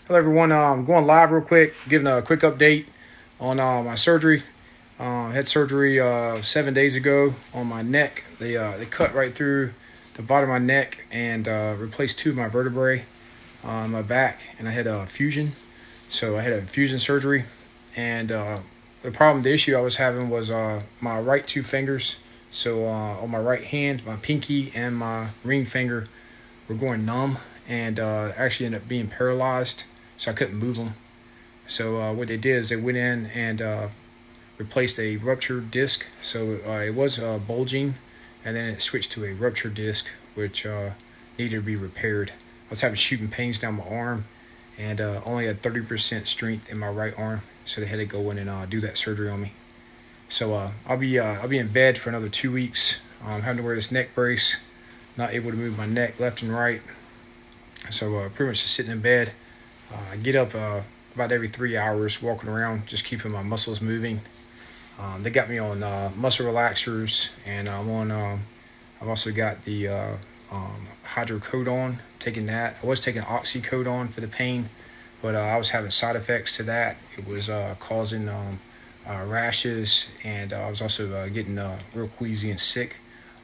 Hello, everyone. I'm going live real quick, giving a quick update on my surgery. Had surgery 7 days ago on my neck. They cut right through the bottom of my neck and replaced two of my vertebrae on my back, and I had a fusion. So I had a fusion surgery, and the issue I was having was my right two fingers. So on my right hand, my pinky and my ring finger were going numb, and actually ended up being paralyzed, so I couldn't move them. So what they did is they went in and replaced a ruptured disc. So it was bulging, and then it switched to a ruptured disc, which needed to be repaired. I was having shooting pains down my arm, and only had 30% strength in my right arm, so they had to go in and do that surgery on me. So I'll be in bed for another 2 weeks. I'm having to wear this neck brace, not able to move my neck left and right. So pretty much just sitting in bed. I get up about every 3 hours, walking around, just keeping my muscles moving. They got me on muscle relaxers, and I've also got the hydrocodone. Taking that. I was taking oxycodone for the pain, but I was having side effects to that. It was causing rashes, and I was also getting real queasy and sick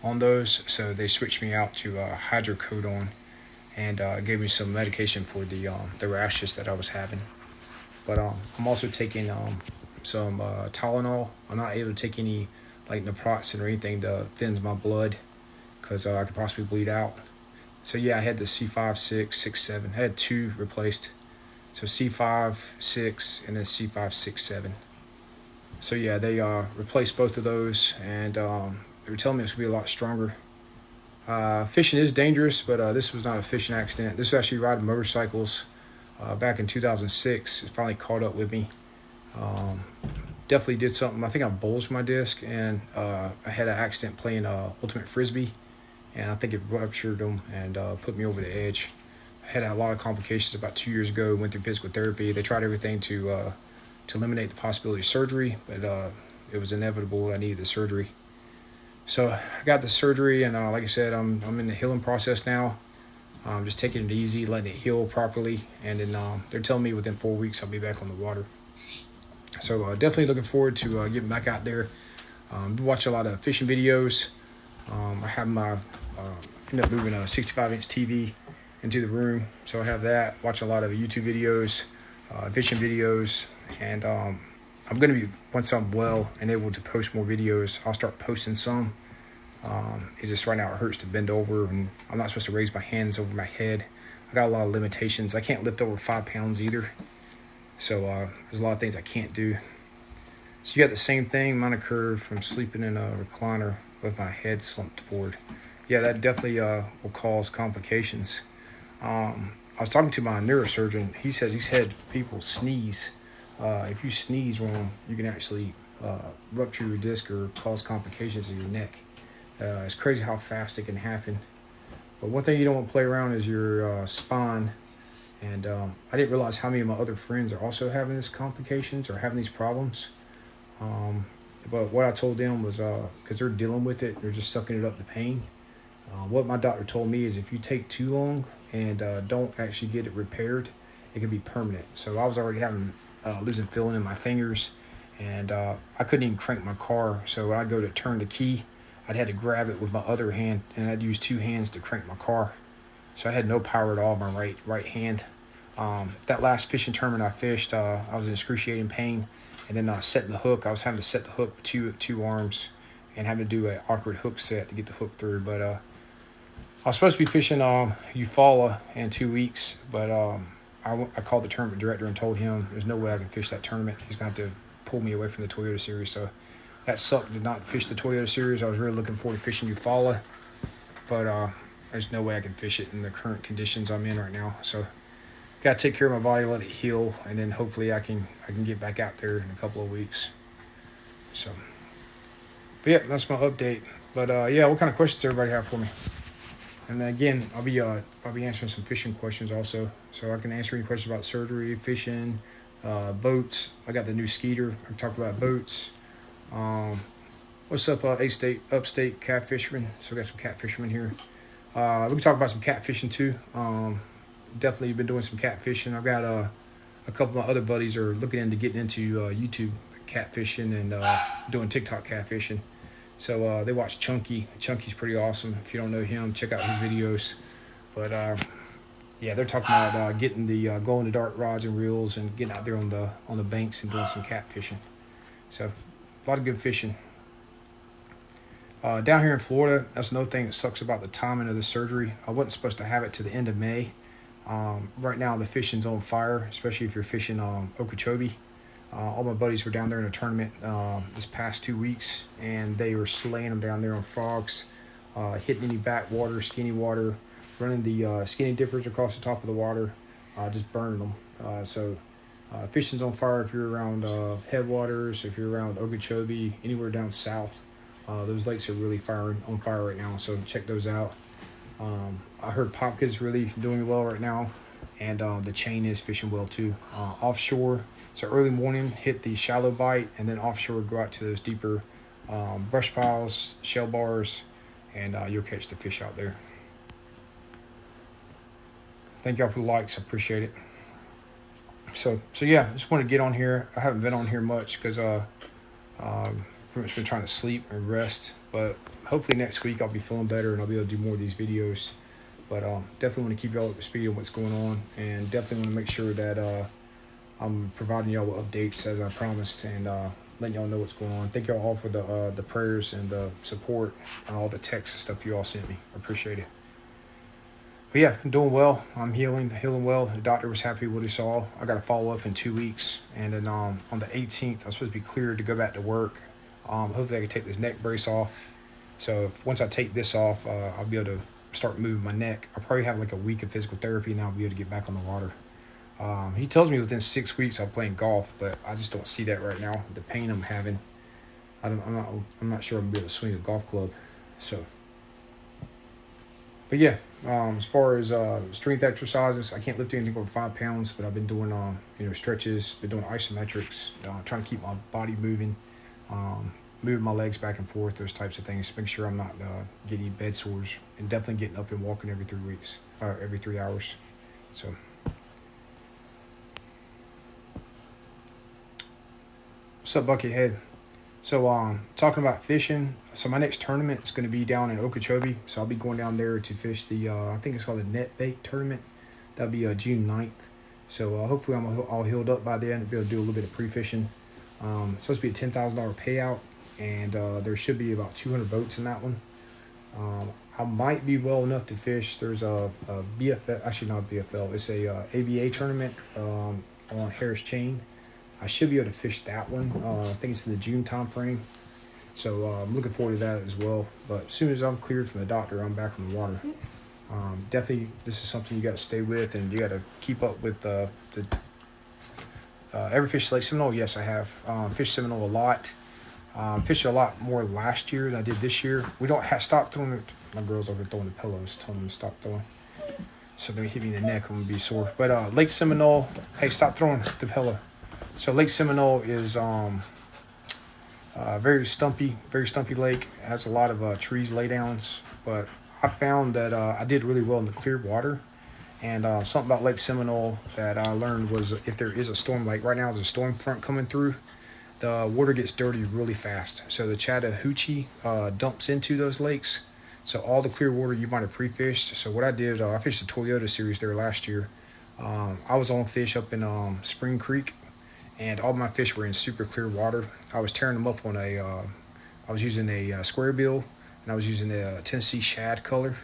on those. So they switched me out to hydrocodone, and gave me some medication for the rashes that I was having. But I'm also taking some Tylenol. I'm not able to take any like naproxen or anything to thins my blood, because I could possibly bleed out. So yeah, I had the C5, 6, 6, 7. I had two replaced. So C5, 6, and then C5, 6, 7. So yeah, they replaced both of those, and they were telling me it's gonna be a lot stronger. Fishing is dangerous, but this was not a fishing accident. This was actually riding motorcycles back in 2006. It finally caught up with me. Definitely did something. I think I bulged my disc, and I had an accident playing ultimate frisbee, and I think it ruptured them and put me over the edge. I had a lot of complications about 2 years ago. Went through physical therapy. They tried everything to eliminate the possibility of surgery, but it was inevitable. I needed the surgery. So I got the surgery, and like I said, I'm in the healing process now. I'm just taking it easy, letting it heal properly, and then they're telling me within 4 weeks I'll be back on the water. So definitely looking forward to getting back out there. Watch a lot of fishing videos. I have my end up moving a 65-inch TV into the room, so I have that. Watch a lot of YouTube videos, fishing videos, and I'm going to be, once I'm well and able to post more videos, I'll start posting some. It just right now it hurts to bend over, and I'm not supposed to raise my hands over my head. I got a lot of limitations. I can't lift over 5 pounds either. So there's a lot of things I can't do. So you got the same thing. Mine occurred from sleeping in a recliner with my head slumped forward. Yeah, that definitely will cause complications. I was talking to my neurosurgeon. He said he's had people sneeze. If you sneeze wrong, you can actually rupture your disc or cause complications in your neck. It's crazy how fast it can happen. But one thing you don't want to play around is your spine. And I didn't realize how many of my other friends are also having these complications or having these problems. But what I told them was, because they're dealing with it, they're just sucking it up the pain. What my doctor told me is if you take too long and don't actually get it repaired, it can be permanent. So I was already having losing feeling in my fingers, and I couldn't even crank my car. So when I go to turn the key, I'd had to grab it with my other hand, and I'd use two hands to crank my car. So I had no power at all in my right hand. That last fishing tournament I fished, I was in excruciating pain, and then setting the hook, I was having to set the hook with two arms, and having to do an awkward hook set to get the hook through. But I was supposed to be fishing Eufaula in 2 weeks, but I called the tournament director and told him there's no way I can fish that tournament. He's going to have to pull me away from the Toyota Series. So that sucked to not fish the Toyota Series. I was really looking forward to fishing Eufaula, but there's no way I can fish it in the current conditions I'm in right now. So got to take care of my body, let it heal, and then hopefully I can get back out there in a couple of weeks. So, but yeah, that's my update. But yeah, what kind of questions does everybody have for me? And then again, I'll be answering some fishing questions also, so I can answer any questions about surgery, fishing, boats. I got the new Skeeter. I can talk about boats. What's up, upstate cat fishermen? So we got some cat fishermen here. We can talk about some cat fishing too. definitely been doing some catfishing. I've got a couple of my other buddies are looking into getting into YouTube catfishing and doing TikTok catfishing. So they watch Chunky. Chunky's pretty awesome. If you don't know him, check out his videos. But yeah, they're talking about getting the glow-in-the-dark rods and reels and getting out there on the banks and doing some catfishing. So a lot of good fishing. Down here in Florida, that's another thing that sucks about the timing of the surgery. I wasn't supposed to have it to the end of May. Right now the fishing's on fire, especially if you're fishing Okeechobee. All my buddies were down there in a tournament this past 2 weeks, and they were slaying them down there on frogs, hitting any backwater, skinny water, running the skinny dippers across the top of the water, just burning them. So fishing's on fire if you're around headwaters, if you're around Okeechobee, anywhere down south. Those lakes are really on fire right now, so check those out. I heard Popka's really doing well right now, and the chain is fishing well too. Offshore, so early morning, hit the shallow bite, and then offshore, go out to those deeper brush piles, shell bars, and you'll catch the fish out there. Thank y'all for the likes, I appreciate it. So yeah, I just want to get on here. I haven't been on here much because pretty much been trying to sleep and rest, but hopefully next week I'll be feeling better and I'll be able to do more of these videos. But definitely want to keep y'all up to speed on what's going on, and definitely want to make sure that I'm providing y'all with updates as I promised, and letting y'all know what's going on. Thank y'all all for the prayers and the support and all the texts and stuff you all sent me. I appreciate it. But yeah, I'm doing well. I'm healing well. The doctor was happy with what he saw. I got to follow up in 2 weeks, and then on the 18th I'm supposed to be cleared to go back to work. Hopefully I can take this neck brace off. So once I take this off, I'll be able to start moving my neck. I'll probably have like a week of physical therapy, and I'll be able to get back on the water. He tells me within 6 weeks I'll play golf, but I just don't see that right now. The pain I'm having, I'm not sure I'm gonna be able to swing a golf club. So, but yeah, as far as strength exercises, I can't lift anything over 5 pounds, but I've been doing stretches, been doing isometrics, trying to keep my body moving. Moving my legs back and forth, those types of things. Make sure I'm not getting bed sores, and definitely getting up and walking every 3 weeks, or every 3 hours. So, what's up, Buckethead? So, talking about fishing. So my next tournament is going to be down in Okeechobee. So I'll be going down there to fish the, I think it's called the net bait tournament. That'll be June 9th. So hopefully I'm all healed up by then. I'll be able to do a little bit of pre-fishing. It's supposed to be a $10,000 payout, and there should be about 200 boats in that one. I might be well enough to fish. There's a BFL, actually not BFL, it's a ABA tournament on Harris Chain. I should be able to fish that one. I think it's in the June time frame. So I'm looking forward to that as well. But as soon as I'm cleared from the doctor, I'm back on the water. Definitely, this is something you got to stay with, and you got to keep up with ever fished Lake Seminole? Yes, I have. Fished Seminole a lot. Fished a lot more last year than I did this year. We don't have stopped throwing it. My girl's over throwing the pillows, telling them to stop throwing. So they hit me in the neck, I'm gonna be sore. But Lake Seminole, hey, stop throwing the pillow. So Lake Seminole is very stumpy lake. It has a lot of trees laydowns, but I found that I did really well in the clear water. And something about Lake Seminole that I learned was if there is a storm, like right now there's a storm front coming through, the water gets dirty really fast. So the Chattahoochee dumps into those lakes. So all the clear water you might have pre-fished. So what I did, I fished the Toyota series there last year. I was on fish up in Spring Creek, and all my fish were in super clear water. I was tearing them up on I was using a square bill, and I was using a Tennessee shad color.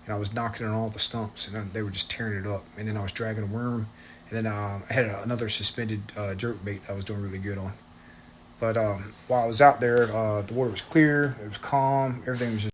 And I was knocking on all the stumps, and they were just tearing it up. And then I was dragging a worm, and then I had another suspended jerk bait I was doing really good on. But while I was out there, the water was clear, it was calm, everything was just